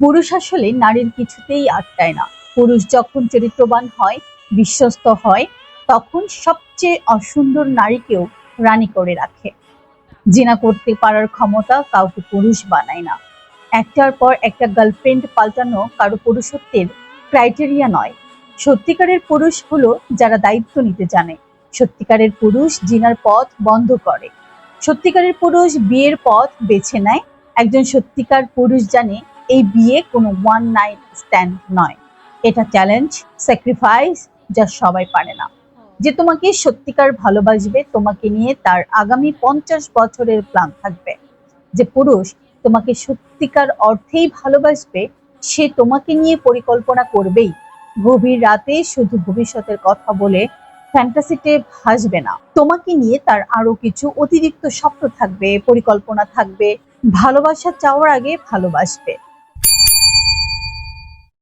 পুরুষ আসলে নারীর কিছুতেই আটকায় না। পুরুষ যখন চরিত্রবান হয়, বিশ্বস্ত হয়, তখন সবচেয়ে অসুন্দর নারীকেও রানী করে রাখে। জিনা করতে পারার ক্ষমতা কাউকে পুরুষ বানায় না। একটার পর একটা গার্লফ্রেন্ড পাল্টানো কারো পুরুষত্বের ক্রাইটেরিয়া নয়। সত্যিকারের পুরুষ হলো যারা দায়িত্ব নিতে জানে। সত্যিকারের পুরুষ জিনার পথ বন্ধ করে। সত্যিকারের পুরুষ বিয়ের পথ বেছে নেয়। একজন সত্যিকার পুরুষ জানে এই বিয়ে কোনো ওয়ান নাইট স্ট্যান্ড নয়, এটা চ্যালেঞ্জ, স্যাক্রিফাইস, যা সবাই পারে না। যে তোমাকে সত্যিকার ভালোবাসবে, তোমাকে নিয়ে তার আগামী 50 বছরের প্ল্যান থাকবে। যে পুরুষ তোমাকে সত্যিকার অর্থেই ভালোবাসবে, সে তোমাকে নিয়ে পরিকল্পনা করবেই। গভীর রাতে শুধু ভবিষ্যতের কথা বলে ফ্যান্টাসিতে ভাসবে না। তোমাকে নিয়ে তার আরো কিছু অতিরিক্ত স্বপ্ন থাকবে, পরিকল্পনা থাকবে। ভালোবাসা চাওয়ার আগে ভালোবাসবে।